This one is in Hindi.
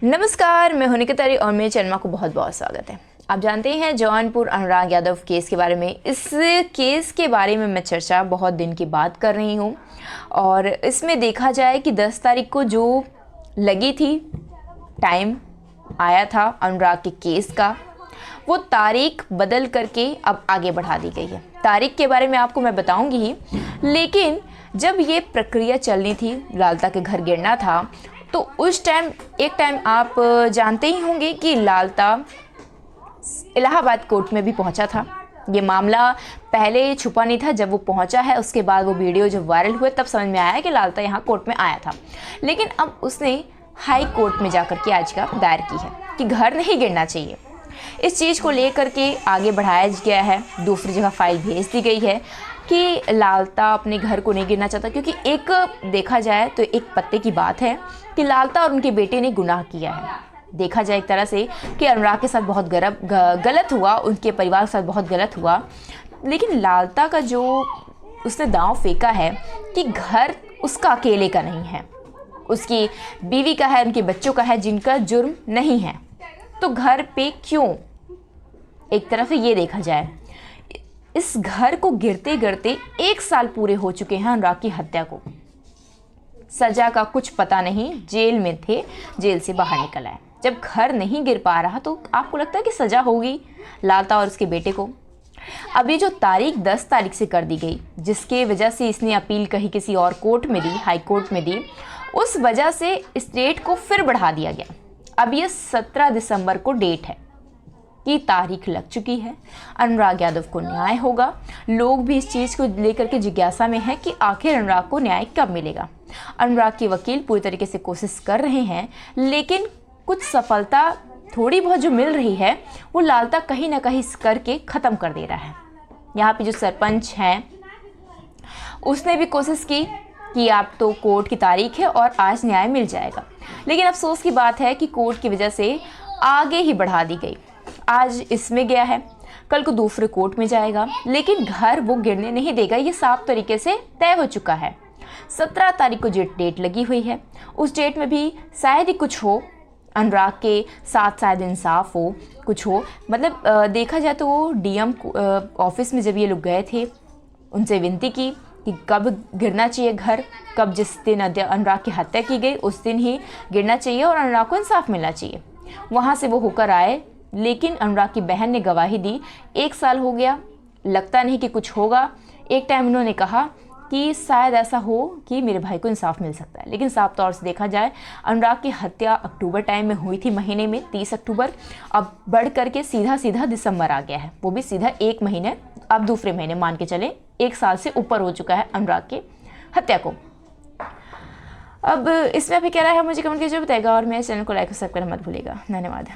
नमस्कार, मैं हूं निकिता और मेरे चैनल को बहुत बहुत स्वागत है। आप जानते हैं जौनपुर अनुराग यादव केस के बारे में। इस केस के बारे में मैं चर्चा बहुत दिन की बात कर रही हूं और इसमें देखा जाए कि 10 तारीख को जो लगी थी, टाइम आया था अनुराग के केस का, वो तारीख बदल करके अब आगे बढ़ा दी गई है। तारीख के बारे में आपको मैं बताऊंगी ही, लेकिन जब ये प्रक्रिया चलनी थी, लालता के घर गिरना था, तो उस टाइम एक टाइम आप जानते ही होंगे कि लालता इलाहाबाद कोर्ट में भी पहुंचा था। ये मामला पहले छुपा नहीं था, जब वो पहुंचा है उसके बाद वो वीडियो जब वायरल हुए तब समझ में आया कि लालता यहाँ कोर्ट में आया था। लेकिन अब उसने हाई कोर्ट में जाकर के याचिका दायर की है कि घर नहीं गिरना चाहिए। इस चीज़ को लेकर के आगे बढ़ाया गया है, दूसरी जगह फाइल भेज दी गई है कि लालता अपने घर को नहीं गिरना चाहता, क्योंकि एक देखा जाए तो एक पत्ते की बात है कि लालता और उनके बेटे ने गुनाह किया है। देखा जाए एक तरह से कि अनुराग के साथ बहुत गलत हुआ, उनके परिवार के साथ बहुत गलत हुआ, लेकिन लालता का जो उसने दांव फेंका है कि घर उसका अकेले का नहीं है, उसकी बीवी का है, उनके बच्चों का है, जिनका जुर्म नहीं है, तो घर पे क्यों। एक तरफ से ये देखा जाए, इस घर को गिरते गिरते 1 साल पूरे हो चुके हैं अनुराग की हत्या को। सजा का कुछ पता नहीं, जेल में थे, जेल से बाहर निकल आए। जब घर नहीं गिर पा रहा तो आपको लगता है कि सजा होगी लालता और उसके बेटे को। अब ये जो तारीख 10 तारीख से कर दी गई, जिसके वजह से इसने अपील कहीं किसी और कोर्ट में दी, हाई कोर्ट में दी, उस वजह से इस डेट को फिर बढ़ा दिया गया। अब ये 17 दिसंबर को डेट है की तारीख लग चुकी है। अनुराग यादव को न्याय होगा। लोग भी इस चीज़ को लेकर के जिज्ञासा में है कि आखिर अनुराग को न्याय कब मिलेगा। अनुराग के वकील पूरी तरीके से कोशिश कर रहे हैं, लेकिन कुछ सफलता थोड़ी बहुत जो मिल रही है वो लालता कहीं ना कहीं करके ख़त्म कर दे रहा है। यहाँ पे जो सरपंच हैं उसने भी कोशिश की कि आप तो कोर्ट की तारीख है और आज न्याय मिल जाएगा, लेकिन अफसोस की बात है कि कोर्ट की वजह से आगे ही बढ़ा दी गई। आज इसमें गया है, कल को दूसरे कोर्ट में जाएगा, लेकिन घर वो गिरने नहीं देगा, ये साफ तरीके से तय हो चुका है। 17 तारीख को जो डेट लगी हुई है, उस डेट में भी शायद ही कुछ हो, अनुराग के साथ शायद इंसाफ हो, कुछ हो। मतलब देखा जाए तो वो डीएम ऑफिस में जब ये लोग गए थे, उनसे विनती की कि कब गिरना चाहिए घर, कब जिस दिन अनुराग की हत्या की गई उस दिन ही गिरना चाहिए और अनुराग को इंसाफ मिलना चाहिए। वहाँ से वो होकर आए, लेकिन अनुराग की बहन ने गवाही दी। 1 साल हो गया, लगता नहीं कि कुछ होगा। एक टाइम उन्होंने कहा कि शायद ऐसा हो कि मेरे भाई को इंसाफ मिल सकता है, लेकिन साफ तौर से देखा जाए अनुराग की हत्या अक्टूबर टाइम में हुई थी, महीने में 30 अक्टूबर। अब बढ़ करके सीधा दिसंबर आ गया है, वो भी सीधा 1 महीने, अब दूसरे महीने मान के चले 1 साल से ऊपर हो चुका है अनुराग की हत्या को। अब इसमें अभी क्या रहा है मुझे कमेंट कीजिए, बताएगा, और मेरे चैनल को लाइक और सब्सक्राइब करना मत भूलिएगा। धन्यवाद।